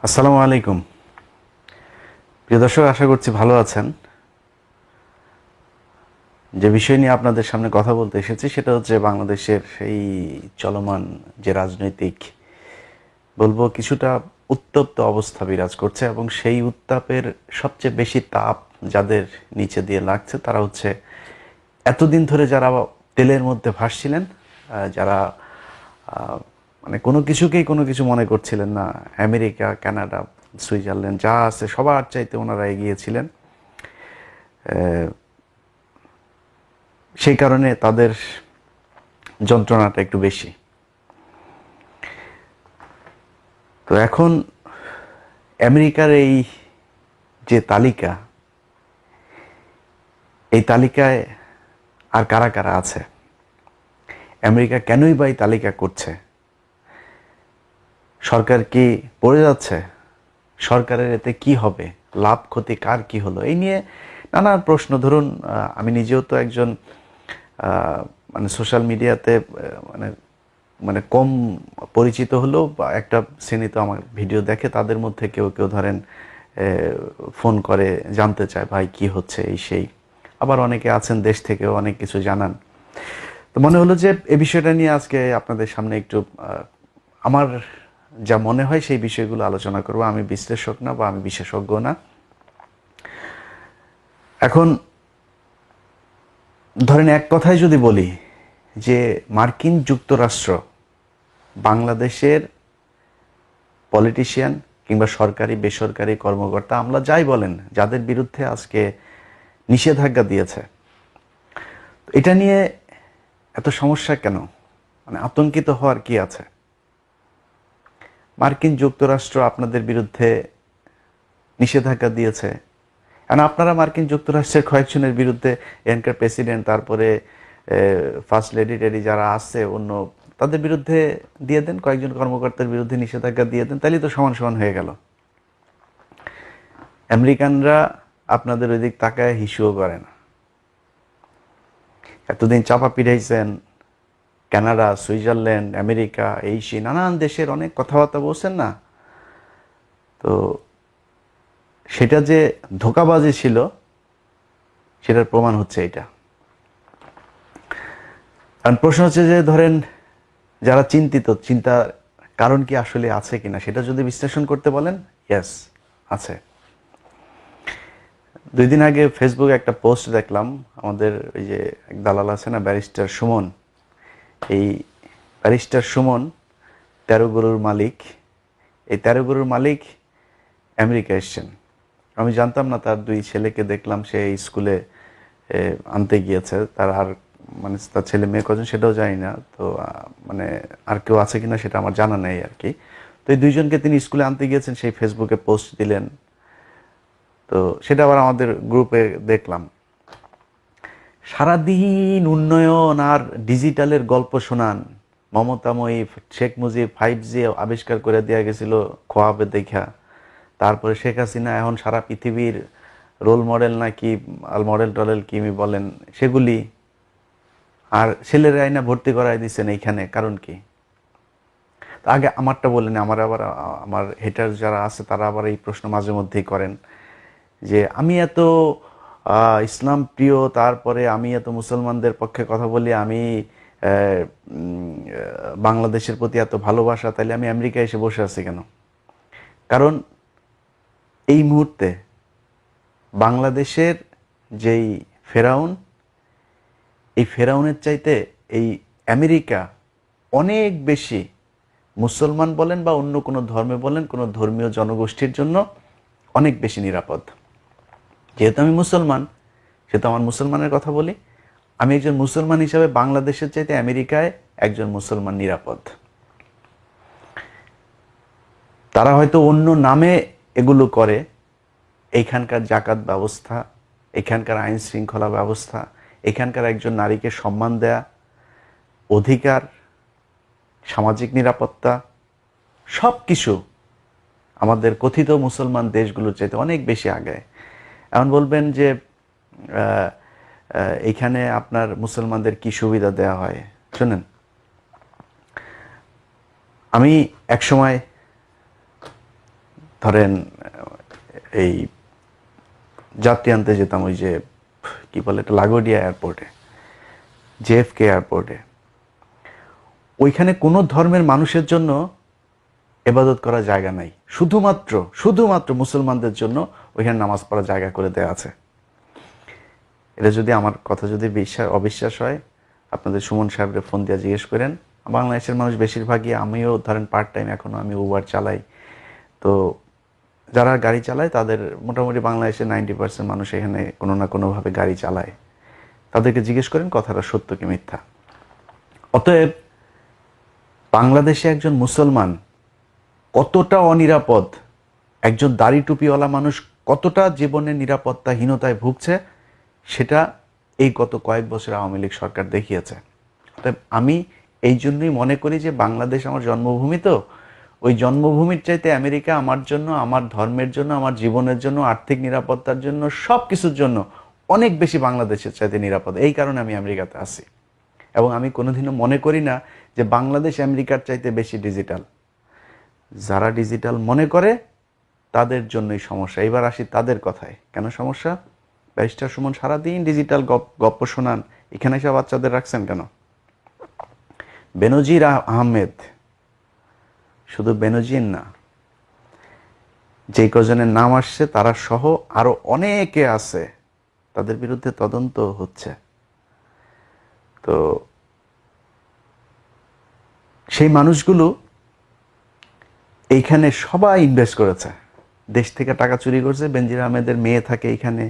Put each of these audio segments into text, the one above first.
আসসালামু আলাইকুম। প্রিয় দর্শক, আশা করছি ভালো আছেন। যে বিষয় নিয়ে আপনাদের সামনে কথা বলতে এসেছি সেটা হচ্ছে বাংলাদেশের এই চলমান যে রাজনৈতিক বলবো কিছুটা উত্তপ্ত অবস্থা বিরাজ করছে, এবং সেই উত্তাপের সবচেয়ে বেশি তাপ যাদের নিচে দিয়ে লাগছে তারা হচ্ছে এতদিন ধরে যারা তেলের মধ্যে ভাসছিলেন, যারা মানে কোনো কিছুকেই কোনো কিছু মনে করছিলেন না। আমেরিকা, কানাডা, সুইজারল্যান্ড যা আছে সবার চাইতে ওনারা এগিয়েছিলেন। সেই কারণে তাদের যন্ত্রণাটা একটু বেশি। তো এখন আমেরিকার এই যে তালিকা, এই তালিকায় আর কারা কারা আছে, আমেরিকা কেনই বা এই তালিকা করছে, সরকার কি পড়ে যাচ্ছে, সরকারের এতে কি হবে, লাভ ক্ষতি কার কি হলো, এই নিয়ে নানান প্রশ্ন। ধরুন, আমি নিজেও তো একজন মানে সোশ্যাল মিডিয়াতে মানে মানে কম পরিচিত হলেও একটা শ্রেণী তো আমার ভিডিও দেখে, তাদের মধ্যে কেউ কেউ ধরেন ফোন করে জানতে চায় ভাই কি হচ্ছে এই সেই। আবার অনেকে আছেন দেশ থেকেও অনেক কিছু জানান। তো মনে হলো যে এই বিষয়টা নিয়ে আজকে আপনাদের সামনে একটু আমার যা মনে হয় সেই বিষয়গুলো আলোচনা করব। আমি বিশ্লেষক না বা আমি বিশেষজ্ঞ না। এখন ধরেন এক কথায় যদি বলি যে মার্কিন যুক্তরাষ্ট্র বাংলাদেশের পলিটিশিয়ান কিংবা সরকারি বেসরকারি কর্মকর্তা, আমরা যাই বলেন, যাদের বিরুদ্ধে আজকে নিষেধাজ্ঞা দিয়েছে, এটা নিয়ে এত সমস্যা কেন? মানে আতঙ্কিত হওয়ার কি আছে? মার্কিন যুক্তরাষ্ট্র আপনাদের বিরুদ্ধে নিষেধাজ্ঞা দিয়েছে, কারণ আপনারা মার্কিন যুক্তরাষ্ট্রের কয়েকজনের বিরুদ্ধে, এখানকার প্রেসিডেন্ট, তারপরে ফার্স্ট লেডি টেডি যারা আছে অন্য, তাদের বিরুদ্ধে দিয়ে দেন, কয়েকজন কর্মকর্তার বিরুদ্ধে নিষেধাজ্ঞা দিয়ে দেন, তাহলে তো সমান সমান হয়ে গেল। আমেরিকানরা আপনাদের ওই দিক তাকায় হিসুও করে না। এতদিন চাপা পিড়াইছেন, কানাডা, সুইজারল্যান্ড, আমেরিকা, এই সেই নানান দেশের অনেক কথাবার্তা বলছেন না, তো সেটা যে ধোঁকাবাজি ছিল সেটার প্রমাণ হচ্ছে এটা। কারণ প্রশ্ন হচ্ছে যে ধরেন যারা চিন্তিত, চিন্তার কারণ কি আসলে আছে কিনা সেটা যদি বিশ্লেষণ করতে বলেন, ইয়েস আছে। 2 দিন আগে ফেসবুকে একটা পোস্ট দেখলাম, আমাদের ওই যে এক দালাল আছে না, ব্যারিস্টার সুমন। এই ব্যারিস্টার সুমন 13 গরুর মালিক। এই 13 গরুর মালিক আমেরিকা এসছেন। আমি জানতাম না, তার 2 ছেলেকে দেখলাম সে স্কুলে আনতে গিয়েছে। তার আর মানে তার ছেলে মেয়ে কজন সেটাও জানি না, তো মানে আর কেউ আছে কিনা সেটা আমার জানা নেই আর কি। তো এই 2জনকে তিনি স্কুলে আনতে গিয়েছেন, সেই ফেসবুকে পোস্ট দিলেন। তো সেটা আবার আমাদের গ্রুপে দেখলাম। সারাদিন উন্নয়ন আর ডিজিটালের গল্প শোনান। মমতাময়ী, শেখ মুজিব 5G আবিষ্কার করে দেওয়া গেছিল খোয়াবে দেখা। তারপরে শেখ হাসিনা এখন সারা পৃথিবীর রোল মডেল নাকি মডেল টডেল কি বলেন সেগুলি, আর ছেলেরা আইনা ভর্তি করাই দিচ্ছেন এইখানে, কারণ কি? আগে আমারটা বলেন, আমার আবার আমার হেটার যারা আছে তারা আবার এই প্রশ্ন মাঝে মধ্যেই করেন যে আমি এত ইসলাম প্রিয়, তারপরে আমি এত মুসলমানদের পক্ষে কথা বলি, আমি বাংলাদেশের প্রতি এত ভালোবাসা, তাইলে আমি আমেরিকায় এসে বসে আছি কেন? কারণ এই মুহূর্তে বাংলাদেশের যেই ফেরাউন, এই ফেরাউনের চাইতে এই আমেরিকা অনেক বেশি মুসলমান বলেন বা অন্য কোনো ধর্মে বলেন, কোনো ধর্মীয় জনগোষ্ঠীর জন্য অনেক বেশি নিরাপদ। যেহেতু আমি মুসলমান, সেহেতু আমার মুসলমানের কথা বলি। আমি একজন মুসলমান হিসাবে বাংলাদেশের চাইতে আমেরিকায় একজন মুসলমান নিরাপদ। তারা হয়তো অন্য নামে এগুলো করে, এইখানকার জাকাত ব্যবস্থা, এখানকার আইন শৃঙ্খলা ব্যবস্থা, এখানকার একজন নারীকে সম্মান দেয়া, অধিকার, সামাজিক নিরাপত্তা, সব কিছু আমাদের কথিত মুসলমান দেশগুলোর চাইতে অনেক বেশি আগে। এমন বলবেন যে এইখানে আপনার মুসলমানদের কি সুবিধা দেওয়া হয়, শুনেন। আমি এক সময় ধরেন এই যাত্রী আনতে যেতাম ওই যে কি বলে এটা লাগোডিয়া এয়ারপোর্টে, জেএফকে এয়ারপোর্টে, ওইখানে কোনো ধর্মের মানুষের জন্য ইবাদত করার জায়গা নাই, শুধুমাত্র মুসলমানদের জন্য ওইখানে নামাজ পড়ার জায়গা করে দেওয়া আছে। এটা যদি আমার কথা যদি অবিশ্বাস হয়, আপনাদের সুমন সাহেবকে ফোন দিয়ে জিজ্ঞেস করেন। বাংলাদেশের মানুষ বেশিরভাগই, আমিও ধরেন পার্ট টাইম এখনও আমি উবার চালাই, তো যারা গাড়ি চালায় তাদের মোটামুটি বাংলাদেশের 90% মানুষ এখানে কোনো না কোনোভাবে গাড়ি চালায়। তাদেরকে জিজ্ঞেস করেন কথাটা সত্য কি মিথ্যা। অতএব বাংলাদেশে একজন মুসলমান কতটা অনিরাপদ, একজন দাড়ি টুপিওয়ালা মানুষ কতটা জীবনের নিরাপত্তাহীনতায় ভুগছে, সেটা এই গত কয়েক বছর আওয়ামী লীগ সরকার দেখিয়েছে। অতএব আমি এই জন্যই মনে করি যে বাংলাদেশ আমার জন্মভূমি, তো ওই জন্মভূমির চাইতে আমেরিকা আমার জন্য, আমার ধর্মের জন্য, আমার জীবনের জন্য, আর্থিক নিরাপত্তার জন্য, সব কিছুর জন্য অনেক বেশি বাংলাদেশের চাইতে নিরাপদ। এই কারণে আমি আমেরিকাতে আসি, এবং আমি কোনোদিনও মনে করি না যে বাংলাদেশ আমেরিকার চাইতে বেশি ডিজিটাল। যারা ডিজিটাল মনে করে তাদের জন্যই সমস্যা। এবার আসি তাদের কথায়, কেন সমস্যা? ব্যারিস্টার সুমন সারাদিন ডিজিটাল গপ্প শোনান, এখানে এসে বাচ্চাদের রাখছেন কেন? বেনজির আহমেদ, শুধু বেনজির না, যে কজনের নাম আসছে তারা সহ আরো অনেকে আছে, তাদের বিরুদ্ধে তদন্ত হচ্ছে। তো সেই মানুষগুলো এইখানে সবাই ইনভেস্ট করেছে, দেশ থেকে টাকা চুরি করছে। বেনজির আহমেদের মেয়ে থাকে এখানে,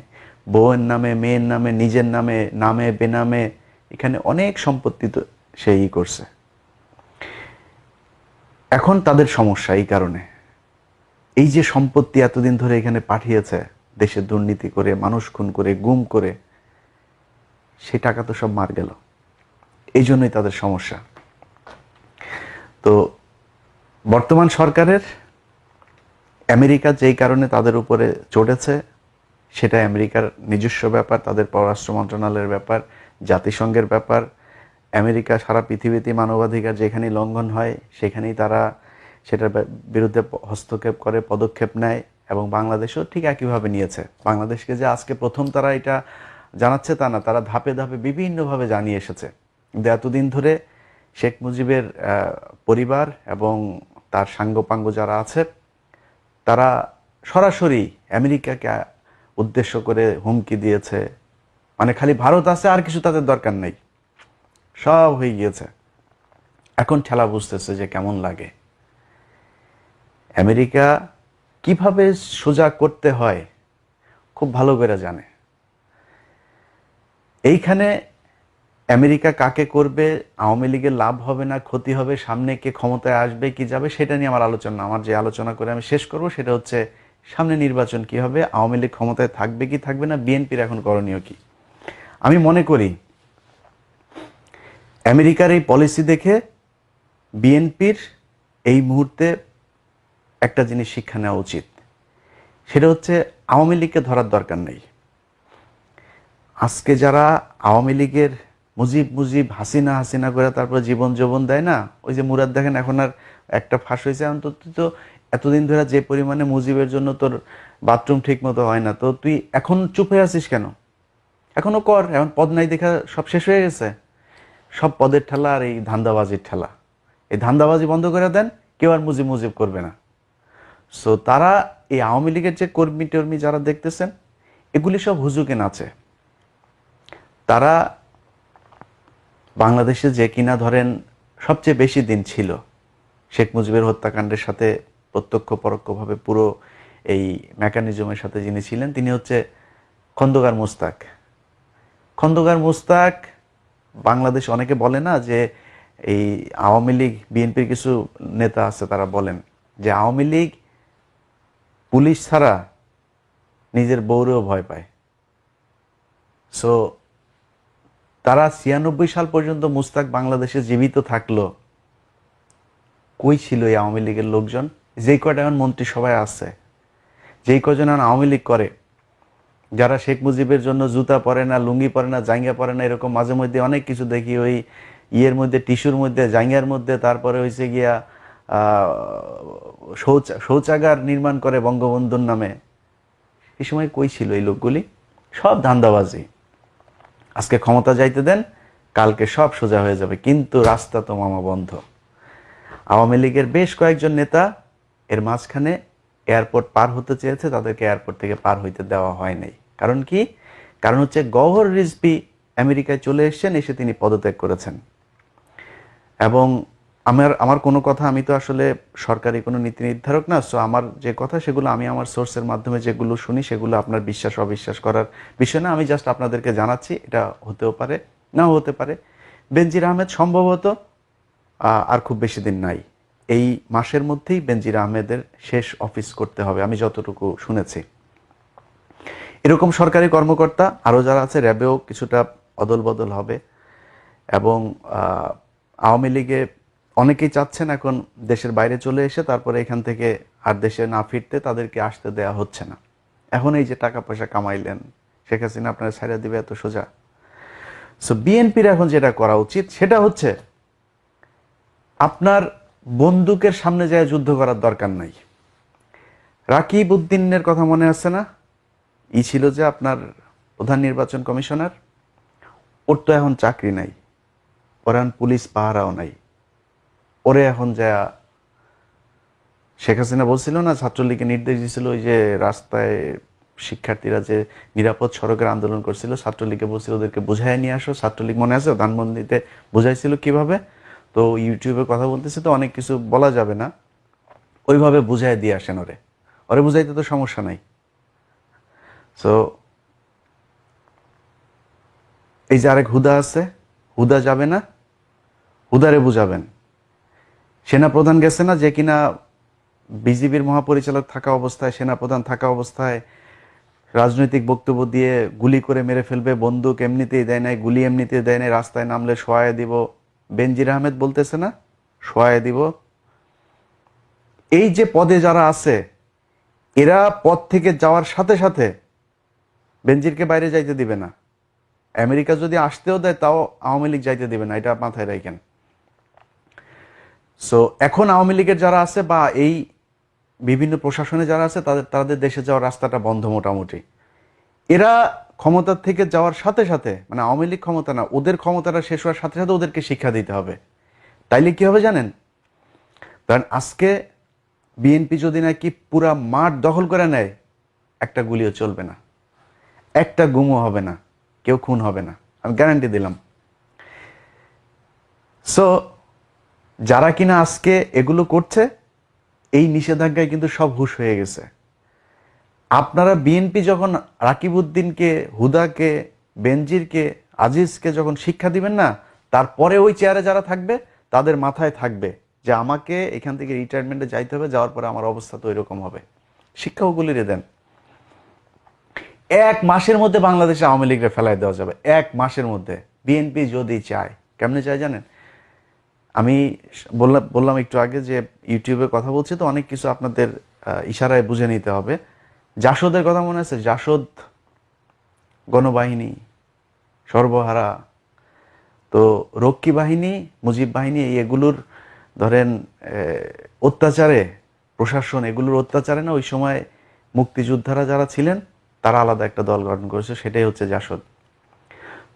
বউয়ের নামে, মেয়ের নামে, নিজের নামে, নামে বেনামে, এখানে অনেক সম্পত্তি তো সেই করছে। এখন তাদের সমস্যা এই কারণে, এই যে সম্পত্তি এতদিন ধরে এখানে পাঠিয়েছে, দেশে দুর্নীতি করে, মানুষ খুন করে, গুম করে, সেই টাকা তো সব মার গেল। এই জন্যই তাদের সমস্যা। তো বর্তমান সরকারের আমেরিকা যেই কারণে তাদের উপরে চড়েছে, সেটা আমেরিকার নিজস্ব ব্যাপার, তাদের পররাষ্ট্র মন্ত্রণালয়ের ব্যাপার, জাতিসংঘের ব্যাপার। আমেরিকা সারা পৃথিবীতে মানবাধিকার যেখানেই লঙ্ঘন হয় সেখানেই তারা সেটার বিরুদ্ধে হস্তক্ষেপ করে, পদক্ষেপ নেয়, এবং বাংলাদেশও ঠিক একইভাবে নিয়েছে। বাংলাদেশকে যে আজকে প্রথম তারা এটা জানাচ্ছে তা না, তারা ধাপে ধাপে বিভিন্নভাবে জানিয়ে এসেছে। কিন্তু এতদিন ধরে শেখ মুজিবের পরিবার এবং তার সাঙ্গপাঙ্গ যারা আছে, তারা সরাসরি আমেরিকাকে উদ্দেশ্য করে হুমকি দিয়েছে, মানে খালি ভারত আছে আর কিছু তাদের দরকার নেই, সব হয়ে গিয়েছে। এখন ঠেলা বুঝতেছে যে কেমন লাগে। আমেরিকা কিভাবে সোজা করতে হয় খুব ভালো করে জানে। এইখানে আমেরিকা কাকে করবে, আওয়ামী লীগের লাভ হবে না ক্ষতি হবে, সামনে কে ক্ষমতায় আসবে কি যাবে, সেটা নিয়ে আমার আলোচনা। আমার যে আলোচনা করে আমি শেষ করব সেটা হচ্ছে সামনে নির্বাচন কি হবে, আওয়ামী লীগ ক্ষমতায় থাকবে কি থাকবে না, বিএনপির এখন করণীয় কি। আমি মনে করি আমেরিকার এই পলিসি দেখে বিএনপির এই মুহূর্তে একটা জিনিস শিক্ষা নেওয়া উচিত, সেটা হচ্ছে আওয়ামী লীগকে ধরার দরকার নেই। আজকে যারা আওয়ামী লীগের মুজিব হাসিনা করে তারপরে জীবন যৌবন দেয় না, ওই যে মুরাদ দেখেন এখন আর একটা ফাঁস হয়েছে, অন্তত তো এতদিন ধরে যে পরিমাণে মুজিবের জন্য তোর বাথরুম ঠিক মতো হয় না, তো তুই এখন চুপ হয়ে আছিস কেন? এখনো কর, এখন পদ নাই দেখা সব শেষ হয়ে গেছে, সব পদের ঠেলা আর এই ধান্দাবাজির ঠেলা। এই ধান্দাবাজি বন্ধ করে দেন, কেউ আর মুজিব করবে না। সো তারা এই আওয়ামী লীগের যে কর্মী টর্মী যারা দেখতেছেন, এগুলি সব হুজুকে নাচে। তারা বাংলাদেশে যে কিনা ধরেন সবচেয়ে বেশি দিন ছিল, শেখ মুজিবের হত্যাকাণ্ডের সাথে প্রত্যক্ষ পরোক্ষভাবে পুরো এই মেকানিজমের সাথে যিনি ছিলেন, তিনি হচ্ছে খন্দকার মুস্তাক। খন্দকার মুস্তাক বাংলাদেশ, অনেকে বলে না যে এই আওয়ামী লীগ, বিএনপির কিছু নেতা আছে তারা বলেন যে আওয়ামী লীগ পুলিশ ছাড়া নিজের বউরেও ভয় পায়। সো তারা 96 সাল পর্যন্ত মুস্তাক বাংলাদেশে জীবিত থাকলো, কই ছিল এই আওয়ামী লীগের লোকজন? যেই কয়টা এখন মন্ত্রিসভায় আছে, যেই কজন এখন আওয়ামী লীগ করে, যারা শেখ মুজিবের জন্য জুতা পরে না, লুঙ্গি পরে না, জাঙ্গা পরে না, এরকম মাঝে মধ্যে অনেক কিছু দেখি, ওই ইয়ের মধ্যে, টিস্যুর মধ্যে, জাঙ্গার মধ্যে, তারপরে হয়েছে গিয়া শৌচাগার নির্মাণ করে বঙ্গবন্ধুর নামে, এই সময় কই ছিল এই লোকগুলি? সব ধান্দাবাজি। আজকে ক্ষমতা যাইতে দেন, কালকে সব সোজা হয়ে যাবে, কিন্তু রাস্তা তো মামা বন্ধ। আওয়ামী লীগের বেশ কয়েকজন নেতা এর মাঝখানে এয়ারপোর্ট পার হতে চেয়েছে, তাদেরকে এয়ারপোর্ট থেকে পার হইতে দেওয়া হয় নাই। কারণ কি? কারণ হচ্ছে গওহর রিজভী আমেরিকায় চলে এসেছেন, এসে তিনি পদত্যাগ করেছেন। এবং আমার কোনো কথা, আমি তো আসলে সরকারি কোনো নীতি নির্ধারক না, সো আমার যে কথা সেগুলো আমি আমার সোর্সের মাধ্যমে যেগুলো শুনি সেগুলো আপনার বিশ্বাস অবিশ্বাস করার বিষয় না, আমি জাস্ট আপনাদেরকে জানাচ্ছি। এটা হতেও পারে, নাও হতে পারে। বেনজির আহমেদ সম্ভবত আর খুব বেশি দিন নাই, এই মাসের মধ্যেই বেনজির আহমেদের শেষ অফিস করতে হবে, আমি যতটুকু শুনেছি। এরকম সরকারি কর্মকর্তা আরও যারা আছে, র্যাবেও কিছুটা অদল বদল হবে। এবং আওয়ামী লীগে অনেকেই চাচ্ছেন এখন দেশের বাইরে চলে এসে তারপরে এখান থেকে আর দেশে না ফিরতে, তাদেরকে আসতে দেয়া হচ্ছে না। এখন এই যে টাকা পয়সা কামাইলেন, শেখ হাসিনা আপনারা ছাইড়া দিবে এত সোজা? সো বিএনপির এখন যেটা করা উচিত সেটা হচ্ছে, আপনার বন্দুকের সামনে যায় যুদ্ধ করার দরকার নাই। রাকিব উদ্দিনের কথা মনে আছে না? ছিল যে আপনার প্রধান নির্বাচন কমিশনার, ওর তো এখন চাকরি নাই, ওর এখন পুলিশ পাহারাও নাই। ওরে এখন যা শেখ হাসিনা বলছিল না, ছাত্রলীগকে নির্দেশ দিয়েছিল ওই যে রাস্তায় শিক্ষার্থীরা যে নিরাপদ সড়কের আন্দোলন করছিল, ছাত্রলীগকে বলছিল ওদেরকে বুঝাই নিয়ে আসো। ছাত্রলীগ মনে আছে ধানমন্ডিতে বুঝাইছিল কিভাবে? তো ইউটিউবে কথা বলতেছে তো অনেক কিছু বলা যাবে না, ওইভাবে বুঝাই দিয়ে আসেন ওরে। ওরে বুঝাইতে তো সমস্যা নাই। সো এই যে আরেক হুদা আছে, হুদা যাবে না, হুদারে বুঝাবেন। সেনাপ্রধান গেছে না, যে কিনা বিজিবির মহাপরিচালক থাকা অবস্থায়, সেনাপ্রধান থাকা অবস্থায় রাজনৈতিক বক্তব্য দিয়ে গুলি করে মেরে ফেলবে, বন্দুক এমনিতেই দেয় নাই, গুলি এমনিতেই দেয় নাই, রাস্তায় নামলে শোয়ায় দিব। বেনজির আহমেদ বলতেছে না শোয়ায় দিব। এই যে পদে যারা আছে, এরা পদ থেকে যাওয়ার সাথে সাথে বেনজিরকে বাইরে যাইতে দিবে না। আমেরিকা যদি আসতেও দেয় তাও আওয়ামী লীগ যাইতে দিবে না, এটা মাথায় রাখেন। সো এখন আওয়ামী লীগের যারা আছে বা এই বিভিন্ন প্রশাসনে যারা আছে, তাদের দেশে যাওয়ার রাস্তাটা বন্ধ মোটামুটি। এরা ক্ষমতার থেকে যাওয়ার সাথে সাথে, মানে আওয়ামী লীগ ক্ষমতা না, ওদের ক্ষমতাটা শেষ হওয়ার সাথে সাথে ওদেরকে শিক্ষা দিতে হবে। তাইলে কি হবে জানেন? কারণ আজকে বিএনপি যদি নাকি পুরা মাঠ দখল করে নেয়, একটা গুলিও চলবে না, একটা গুমও হবে না, কেউ খুন হবে না, আমি গ্যারান্টি দিলাম। সো যারা কিনা আজকে এগুলো করছে, এই নিষেধাজ্ঞায় কিন্তু সব হুঁশ হয়ে গেছে। আপনারা বিএনপি যখন রাকিব উদ্দিনকে, হুদাকে, বেনজিরকে, আজিজকে যখন শিক্ষা দিবেন না, তারপরে ওই চেয়ারে যারা থাকবে তাদের মাথায় থাকবে যে আমাকে এখান থেকে রিটায়ারমেন্টে যাইতে হবে, যাওয়ার পরে আমার অবস্থা তো এরকম হবে। শিক্ষা ওগুলিরে দেন। 1 মাসের মধ্যে বাংলাদেশে আওয়ামী লীগকে ফেলাই দেওয়া যাবে, 1 মাসের মধ্যে। বিএনপি যদি চায়। কেমনে চায় জানেন? আমি বললাম একটু আগে যে ইউটিউবে কথা বলছি তো অনেক কিছু আপনাদের ইশারায় বুঝে নিতে হবে। জাসদের কথা মনে আছে? জাসদ গণবাহিনী সর্বহারা, তো রক্ষী বাহিনী, মুজিব বাহিনী, এগুলোর ধরেন অত্যাচারে, প্রশাসন এগুলোর অত্যাচারে না, ওই সময় মুক্তিযোদ্ধারা যারা ছিলেন তারা আলাদা একটা দল গঠন করেছে, সেটাই হচ্ছে জাসদ।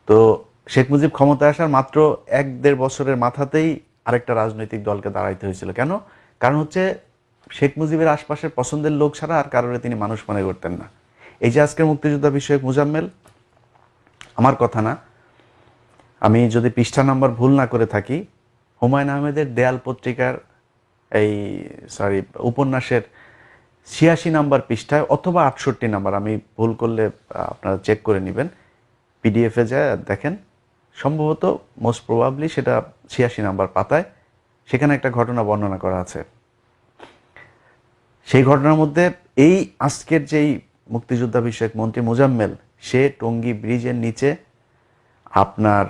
তো শেখ মুজিব ক্ষমতায় আসার মাত্র 1-1.5 বছরের মাথাতেই আরেকটা রাজনৈতিক দলকে দাঁড়াইতে হয়েছিল। কেন? কারণ হচ্ছে শেখ মুজিবের আশপাশের পছন্দের লোক ছাড়া আর কারোরে তিনি মানুষ মনে করতেন না। এই যে আজকের মুক্তিযোদ্ধা বিষয়ক মোজাম্মেল, আমার কথা না, আমি যদি পৃষ্ঠা নাম্বার ভুল না করে থাকি, হুমায়ুন আহমেদের দেয়াল পত্রিকার উপন্যাসের 86 নাম্বার পৃষ্ঠায় অথবা 68 নাম্বার, আমি ভুল করলে আপনারা চেক করে নেবেন, পিডিএফে যায় দেখেন, সম্ভবত মোস্ট প্রবাবলি সেটা 86 নাম্বার পাতায়, সেখানে একটা ঘটনা বর্ণনা করা আছে। সেই ঘটনার মধ্যে এই আজকের যেই মুক্তিযোদ্ধা বিষয়ক মন্ত্রী মোজাম্মেল, সে টঙ্গী ব্রিজের নিচে আপনার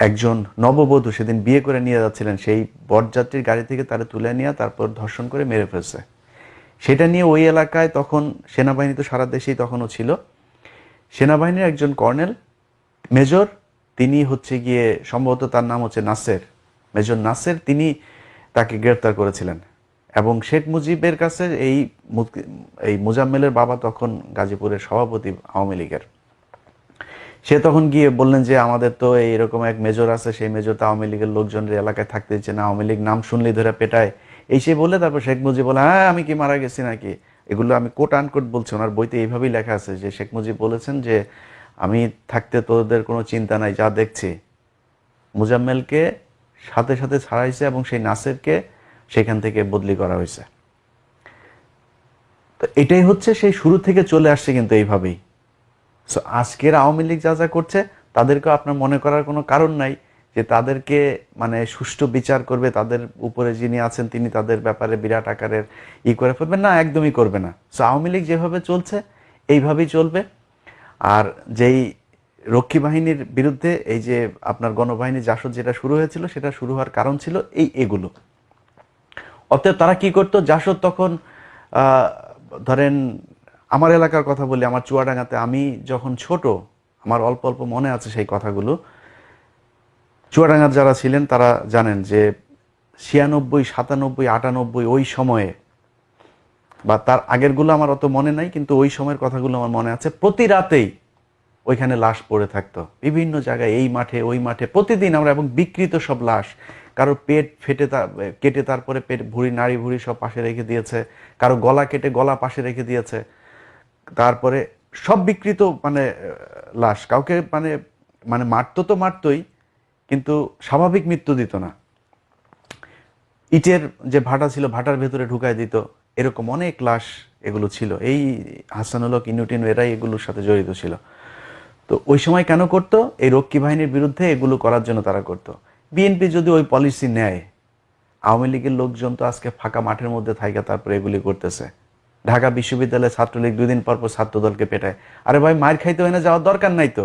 একজন নববধূ সেদিন বিয়ে করে নিয়ে যাচ্ছিলেন, সেই বরযাত্রীর গাড়ি থেকে তারা তুলে নিয়ে তারপর ধর্ষণ করে মেরে ফেলছে। সেটা নিয়ে ওই এলাকায় তখন সেনাবাহিনী তো সারা দেশেই তখনও ছিল, সেনাবাহিনীর একজন কর্নেল, মেজর, তিনি হচ্ছে গিয়ে সম্ভবত তার নাম হচ্ছে নাসের, মেজর নাসের, তিনি তাকে গ্রেফতার করেছিলেন। এবং শেখ মুজিবের কাছে এই মোজাম্মেলের বাবা তখন গাজীপুরের সভাপতি আওয়ামী লীগের। সে তখন গিয়ে বললেন যে আমাদের তো এইরকম এক মেজর আছে, সেই মেজর তো আওয়ামী লীগের লোকজনের এলাকায় থাকতে দিচ্ছে না, আওয়ামী লীগ নাম শুনলেই ধরে পেটায়, এই সে বলে তারপর শেখ মুজিব বলে হ্যাঁ আমি কি মারা গেছি নাকি। এগুলো আমি কোট আনকোট বলছি, ওনার বইতে এইভাবেই লেখা আছে যে শেখ মুজিব বলেছেন যে আমি থাকতে তোদের কোনো চিন্তা নাই, যা দেখছি। মুজাম্মেলকে সাথে সাথে ছাড়াইছে এবং সেই নাসেরকে সেখান থেকে বদলি করা হয়েছে। তো এটাই হচ্ছে সেই শুরু থেকে চলে আসছে কিন্তু এইভাবেই। সো আজকের আওয়ামী লীগ যা যা করছে তাদেরকেও আপনার মনে করার কোনো কারণ নাই যে তাদেরকে মানে সুষ্ঠু বিচার করবে, তাদের উপরে যিনি আছেন তিনি তাদের ব্যাপারে বিরাট আকারের করে ফেলবেন, না, একদমই করবে না। সো আওয়ামী লীগ যেভাবে চলছে এইভাবেই চলবে। আর যেই রক্ষী বাহিনীর বিরুদ্ধে এই যে আপনার গণবাহিনী জাসদ যেটা শুরু হয়েছিল, সেটা শুরু হওয়ার কারণ ছিল এগুলো। অতএব তারা কি করতো, জাসদ তখন ধরেন আমার এলাকার কথা বলি, আমার চুয়াডাঙ্গাতে আমি যখন ছোট, আমার অল্প অল্প মনে আছে সেই কথাগুলো। চুয়াডাঙ্গার যারা ছিলেন তারা জানেন যে 96, 97, 98 ওই সময়ে বা তার আগেরগুলো আমার অত মনে নাই, কিন্তু ওই সময়ের কথাগুলো আমার মনে আছে। প্রতি রাতেই ওইখানে লাশ পড়ে থাকতো বিভিন্ন জায়গায়, এই মাঠে ওই মাঠে, প্রতিদিন আমরা, এবং বিকৃত সব লাশ। কারো পেট কেটে তারপরে পেট ভুঁড়ি নাড়ি ভুঁড়ি সব পাশে রেখে দিয়েছে, কারো গলা কেটে গলা পাশে রেখে দিয়েছে, তারপরে সব বিকৃত মানে লাশ। কাউকে মানে মানে মারতো তো মারতোই, কিন্তু স্বাভাবিক মৃত্যু দিত না। ইটের যে ভাটা ছিল ভাটার ভেতরে ঢুকায় দিত, এরকম অনেক লাশ এগুলো ছিল। এই হাসানুল হক ইনুটিনু এরাই এগুলোর সাথে জড়িত ছিল। তো ওই সময় কেন করতো, এই রক্ষী বাহিনীর বিরুদ্ধে এগুলো করার জন্য তারা করতো। বিএনপি যদি ওই পলিসি নেয়, আওয়ামী লীগের লোকজন তো আজকে ফাঁকা মাঠের মধ্যে থাইকা তারপরে এগুলি করতেছে। ঢাকা বিশ্ববিদ্যালয়ে ছাত্রলীগ 2 দিন পর পর ছাত্রদলকে পেটায়। আরে ভাই, মার খাইতে হয় না, যাওয়ার দরকার নাই তো।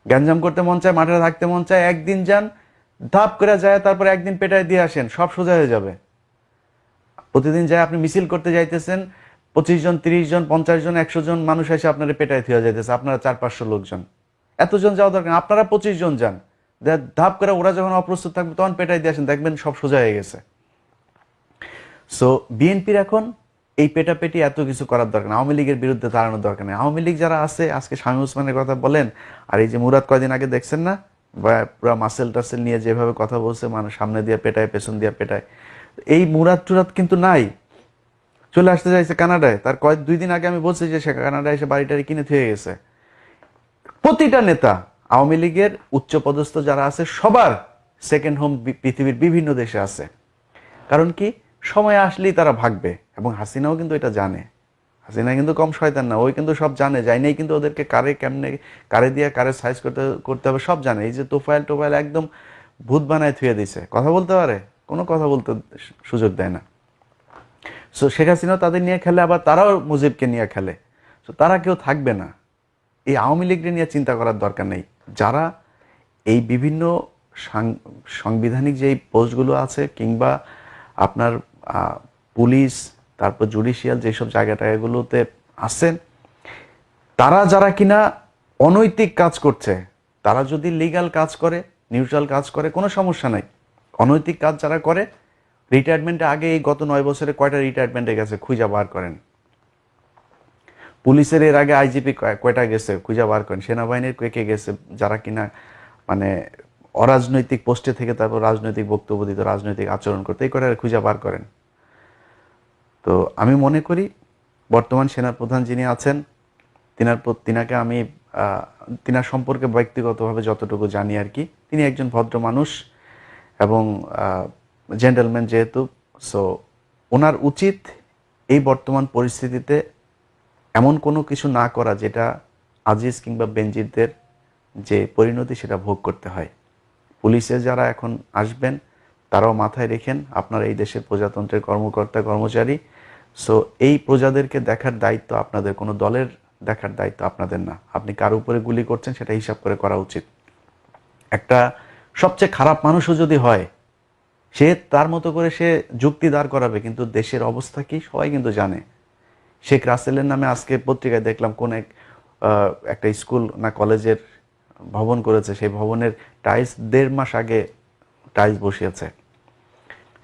গ্যাঞ্জাম করতে মন চায়, মাঠে থাকতে মন চায়, একদিন যান, ধাপ করে যায়, তারপরে একদিন পেটায় দিয়ে আসেন, সব সোজা হয়ে যাবে। প্রতিদিন যায় আপনি মিছিল করতে যাইতেছেন, 25 জন 30 জন 50 জন 100 জন মানুষ এসে আপনারা পেটায় থিয়ে যাইতেছে, আপনারা 400-500 লোকজন। এতজন যাওয়া দরকার, আপনারা 25 জন যান, ধাপ করে ওরা যখন অপ্রস্তুত থাকবে তখন পেটাই দিয়ে আসেন, দেখবেন সব সোজা হয়ে গেছে। সো বিএনপির এখন এই পেটাপেটি এত কিছু করার দরকার নেই, আওয়ামী লীগের বিরুদ্ধে দাঁড়ানোর দরকার নেই। আওয়ামী লীগ যারা আছে, আজকে শামীম ওসমানের কথা বলেন, আর এই যে মুরাদ কয়দিন আগে দেখছেন না, পুরো মাসেল টাসেল নিয়ে যেভাবে কথা বলছে, মানে সামনে দিয়ে পেটায় পেছন দিয়ে পেটায়। এই মুরাদ টুরাদ কিন্তু নাই, চলে আসতে চাইছে কানাডায়। তার 2 দিন আগে আমি বলছি যে সে কানাডায় এসে বাড়িটারি কিনে থুয়ে গেছে। প্রতিটা নেতা আওয়ামী লীগের উচ্চপদস্থ যারা আছে সবার সেকেন্ড হোম পৃথিবীর বিভিন্ন দেশে আছে। কারণ কি, সময় আসলেই তারা ভাগবে। এবং হাসিনাও কিন্তু এটা জানে। হাসিনা কিন্তু কম শয়তান না, ওই কিন্তু সব জানে, যাই নাই কিন্তু ওদেরকে কারে কেমনে কারে দিয়ে কারে সাইজ করতে হবে সব জানে। এই যে টোফাইল একদম ভূত বানায় থুয়ে দিছে, কথা বলতে পারে, কোনো কথা বলতে সুযোগ দেয় না। সো শেখ হাসিনাও তাদের নিয়ে খেলে, আবার তারাও মুজিবকে নিয়ে খেলে। সো তারা কেউ থাকবে না। এই আওয়ামী লীগকে নিয়ে চিন্তা করার দরকার নেই। যারা এই বিভিন্ন সাংবিধানিক যেই পোস্টগুলো আছে, কিংবা আপনার পুলিশ, তারপর জুডিশিয়াল যেসব জায়গাটাগুলোতে আছেন, তারা যারা কিনা অনৈতিক কাজ করছে, তারা যদি লিগ্যাল কাজ করে, নিউট্রাল কাজ করে, কোনো সমস্যা নাই। অনৈতিক কাজ যারা করে, রিটায়ারমেন্টে আগে এই গত 9 বছরে কয়টা রিটায়ারমেন্টে গেছে খুঁজা বার করেন। পুলিশের এর আগে আইজিপি কয়টা গেছে খুঁজা বার করেন। সেনাবাহিনীর কে গেছে যারা কিনা মানে অরাজনৈতিক পোস্টে থেকে তারপর রাজনৈতিক বক্তব্য দিত, রাজনৈতিক আচরণ করতে, এই কয়টা খুঁজা বার করেন। তো আমি মনে করি বর্তমান সেনাপ্রধান যিনি আছেন, তিনাকে আমি তিনার সম্পর্কে ব্যক্তিগতভাবে যতটুকু জানি আর কি, তিনি একজন ভদ্র মানুষ এবং জেন্টলম্যান যেহেতু। সো ওনার উচিত এই বর্তমান পরিস্থিতিতে এমন কোনো কিছু না করা যেটা আজিজ কিংবা বেনজিরদের যে পরিণতি সেটা ভোগ করতে হয়। পুলিশে যারা এখন আসবেন তারাও মাথায় রেখেন, আপনারা এই দেশের প্রজাতন্ত্রের কর্মকর্তা কর্মচারী। সো এই প্রজাদেরকে দেখার দায়িত্ব আপনাদের, কোনো দলের দেখার দায়িত্ব আপনাদের না। আপনি কার উপরে গুলি করছেন সেটা হিসাব করে করা উচিত। একটা সবচেয়ে খারাপ মানুষও যদি হয়, সে তার মতো করে সে যুক্তি দাঁড় করাবে, কিন্তু দেশের অবস্থা কি সবাই কিন্তু জানে। শেখ রাসেলের নামে আজকে পত্রিকায় দেখলাম কোন একটা স্কুল না কলেজের ভবন করেছে, সেই ভবনের টাইলস 1.5 মাস আগে টাইলস বসিয়েছে।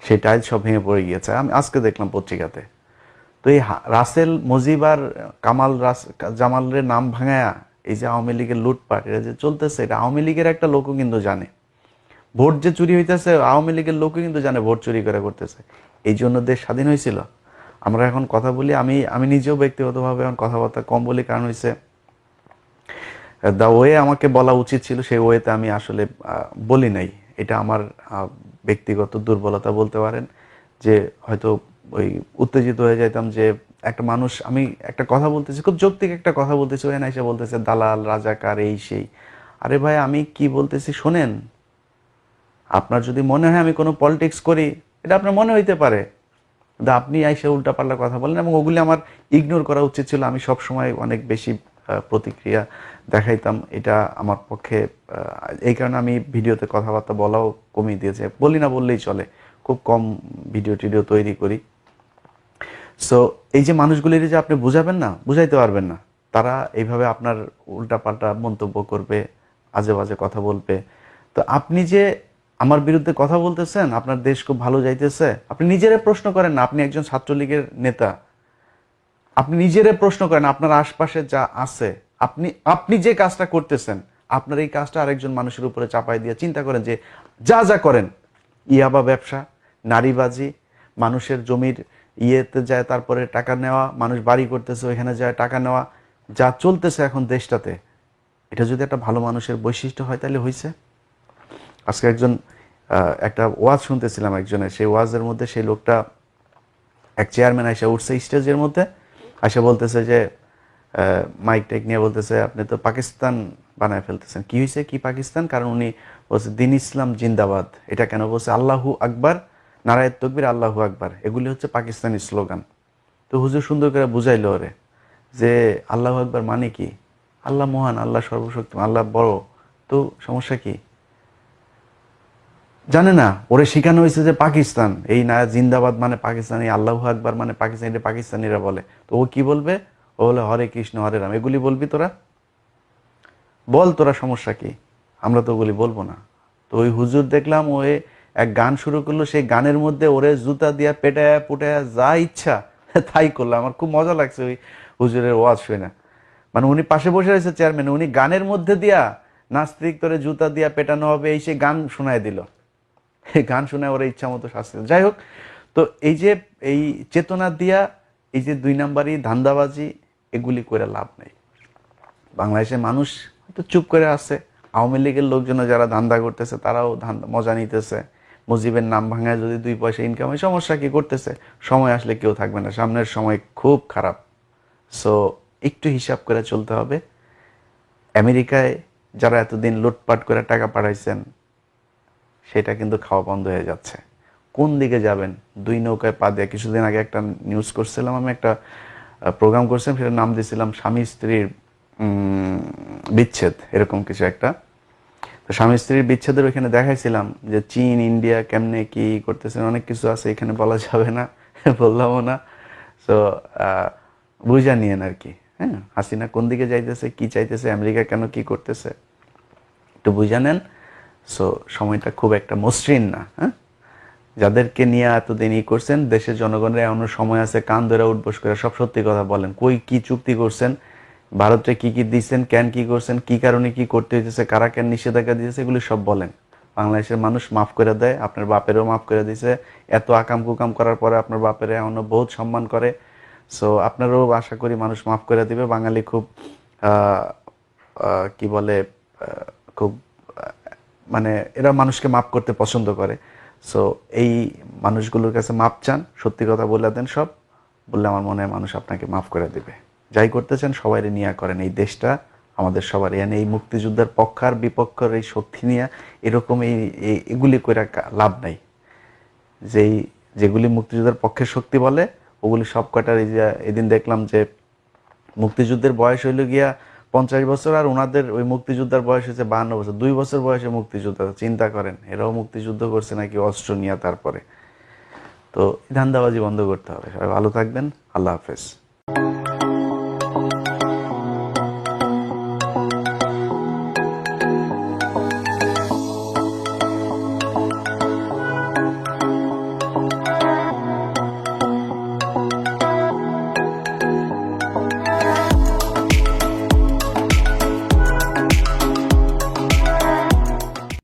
সেই টাইলস সব ভেঙে পড়ে গিয়েছে, আমি আজকে দেখলাম পত্রিকাতে। তো এই রাসেল মুজিব আর জামালের নাম ভাঙায়া এই যে আওয়ামী লীগের লুটপাট এটা যে চলতেছে, এটা আওয়ামী লীগের একটা লোকও কিন্তু জানে। ভোট যে চুরি হইতেছে আওয়ামী লীগের লোকও কিন্তু জানে ভোট চুরি করে করতেছে। এই জন্য দেশ স্বাধীন হয়েছিল। আমরা এখন কথা বলি, আমি নিজেও ব্যক্তিগতভাবে এখন কথাবার্তা কম বলি, কারণ হয়েছে দ্য ওয়ে আমাকে বলা উচিত ছিল সেই ওয়েতে আমি আসলে বলি নাই। এটা আমার ব্যক্তিগত দুর্বলতা বলতে পারেন, যে হয়তো ওই উত্তেজিত হয়ে যাইতাম যে একটা মানুষ, আমি একটা কথা বলতেছি, খুব যৌক্তিক একটা কথা বলতেছি, ওই না এসে বলতেছে দালাল রাজাকার এই সেই। আরে ভাই আমি কি বলতেছি শোনেন, আপনার যদি মনে হয় আমি কোনো পলিটিক্স করি, এটা আপনার মনে হইতে পারে, কিন্তু আপনি আইসে উল্টাপাল্টা কথা বলেন, এবং ওগুলি আমার ইগনোর করা উচিত ছিল। আমি সব সময় অনেক বেশি প্রতিক্রিয়া দেখাইতাম, এটা আমার পক্ষে এই কারণে আমি ভিডিওতে কথাবার্তা বলাও কমিয়ে দিয়েছে, বলি না বললেই চলে, খুব কম ভিডিও টিডিও তৈরি করি। সো এই যে মানুষগুলির যে আপনি বুঝাবেন না, বুঝাইতে পারবেন না, তারা এইভাবে আপনার উল্টাপাল্টা মন্তব্য করবে, আজে বাজে কথা বলবে। তো আপনি যে আমার বিরুদ্ধে কথা বলতেছেন, আপনার দেশ খুব ভালো যাইতেছে, আপনি নিজেরে প্রশ্ন করেন না। আপনি একজন ছাত্রলীগের নেতা, আপনি নিজেরে প্রশ্ন করেন আপনার আশপাশে যা আছে, আপনি আপনি যে কাজটা করতেছেন, আপনার এই কাজটা আরেকজন মানুষের উপরে চাপাই দিয়ে চিন্তা করেন যে যা যা করেন, ইয়াবা ব্যবসা, নারীবাজি, মানুষের জমির ইয়েতে যায় তারপরে টাকা নেওয়া, মানুষ বাড়ি করতেছে ওইখানে যায় টাকা নেওয়া, যা চলতেছে এখন দেশটাতে, এটা যদি একটা ভালো মানুষের বৈশিষ্ট্য হয় তাহলে হয়েছে। আজকে একটা ওয়াজ শুনতেছিলাম একজনের, সেই ওয়াজের মধ্যে সেই লোকটা, এক চেয়ারম্যান এসে উঠছে স্টেজের মধ্যে, এসে বলতেছে যে মাইক টাইক নিয়ে বলতেছে আপনি তো পাকিস্তান বানায় ফেলতেছেন। কি হয়েছে, কি পাকিস্তান? কারণ উনি বলছে দিন ইসলাম জিন্দাবাদ। এটা কেন বলছে? আল্লাহু আকবার, নারায়েত তকবীর, আল্লাহু আকবার, এগুলি হচ্ছে পাকিস্তানি স্লোগান। তো হুজুর সুন্দর করে বুঝাইলো ওরে যে আল্লাহু আকবার মানে কি, আল্লাহ মহান, আল্লাহ সর্বশক্তিমান, আল্লাহ বড়, তো সমস্যা কি? জানে না, ওরে শেখানো হয়েছে যে পাকিস্তান, এই না জিন্দাবাদ মানে পাকিস্তানি, আল্লাহু আকবার মানে পাকিস্তানি, এটা পাকিস্তানিরা বলে। তো ও কি বলবে? ও বলে হরে কৃষ্ণ হরে রাম, এগুলি বলবি তোরা, বল তোরা, সমস্যা কি? আমরা তো ওগুলি বলবো না। তো ওই হুজুর দেখলাম ও এক গান শুরু করলো, সেই গানের মধ্যে ওরে জুতা দিয়া পেটায়া পুটায়া যা ইচ্ছা তাই করলো। আমার খুব মজা লাগছে ওই হুজুরের ওয়াজ শুনে। মানে উনি পাশে বসে রয়েছে চেয়ারম্যান, উনি গানের মধ্যে দিয়া নাস্তিক তোরে জুতা দিয়া পেটানো হবে এই সে গান শোনায় দিল। এই গান শুনে ওরা ইচ্ছা মতো শাস্তি। যাই হোক, তো এই যে এই চেতনা দিয়া এই যে দুই নাম্বারই ধান্দাবাজি, এগুলি করে লাভ নেই। বাংলাদেশের মানুষ হয়তো চুপ করে আছে, আওয়ামী লীগের লোকজন যারা ধান্দা করতেছে তারাও ধান্দা মজা নিতেছে। মুজিবের নাম ভাঙায় যদি 2 পয়সা ইনকাম হয়, সমস্যা কি? করতেছে। সময় আসলে কেউ থাকবে না, সামনের সময় খুব খারাপ। সো একটু হিসাব করে চলতে হবে। আমেরিকায় যারা এতদিন লুটপাট করে টাকা পাঠাইছেন, সেটা কিন্তু খাওয়া বন্ধ হয়ে যাচ্ছে। কোন দিকে যাবেন? 2 নৌকায় পা দিয়ে। কিছুদিন আগে একটা নিউজ করছিলাম, আমি একটা প্রোগ্রাম করছিলাম, সেটার নাম দিয়েছিলাম স্বামী স্ত্রীর বিচ্ছেদ, এরকম কিছু একটা। তো স্বামী স্ত্রীর বিচ্ছেদের ওইখানে দেখাইছিলাম যে চীন ইন্ডিয়া কেমনে কি করতেছে, অনেক কিছু আছে, এখানে বলা যাবে না, বললামও না। সো বুঝা নিয়েন আর কি। হ্যাঁ, হাসিনা কোন দিকে যাইতেছে, কি চাইতেছে, আমেরিকা কেন কি করতেছে, একটু বুঝা নেন। সো সময়টা খুব একটা মসৃণ না। হ্যাঁ, যাদেরকে নিয়ে এতদিন করছেন, দেশের জনগণের এমন সময় আছে কান ধরে উঠবোস করে সব সত্যি কথা বলেন। কই কি চুক্তি করছেন, ভারতকে কি কি দিচ্ছেন, কেন কি করছেন, কি কারণে কি করতে হইতেছে, কারা কেন নিষেধাজ্ঞা দিয়েছে, এগুলি সব বলেন। বাংলাদেশের মানুষ মাফ করে দেয়, আপনার বাপেরও মাফ করে দিয়েছে। এত আকাম কুকাম করার পরে আপনার বাপের এখনো বহুত সম্মান করে। সো আপনারও আশা করি মানুষ মাফ করে দিবে। বাঙালি খুব কি বলে, খুব মানে এরা মানুষকে মাফ করতে পছন্দ করে। সো এই মানুষগুলোর কাছে মাপ চান, সত্যি কথা বলে দেন সব, বললে আমার মনে হয় মানুষ আপনাকে মাফ করে দেবে। যাই করতেছেন সবাই নিয়ে করেন, এই দেশটা আমাদের সবার। এনে এই মুক্তিযুদ্ধের পক্ষ আর বিপক্ষের এই শক্তি নিয়ে এরকম এগুলি করে লাভ নাই। যেগুলি মুক্তিযুদ্ধের পক্ষের শক্তি বলে ওগুলি সব কটার, এই যে এদিন দেখলাম যে মুক্তিযুদ্ধের বয়স হইল গিয়া 50 বছর, আর ওনাদের ওই মুক্তিযোদ্ধার বয়স হচ্ছে 52 বছর, 2 বছর বয়সে মুক্তিযোদ্ধা। চিন্তা করেন, এরাও মুক্তিযুদ্ধ করছে নাকি অস্ত্র নিয়ে। তারপরে তো ধান্দাবাজি বন্ধ করতে হবে। সবাই ভালো থাকবেন, আল্লাহ হাফেজ।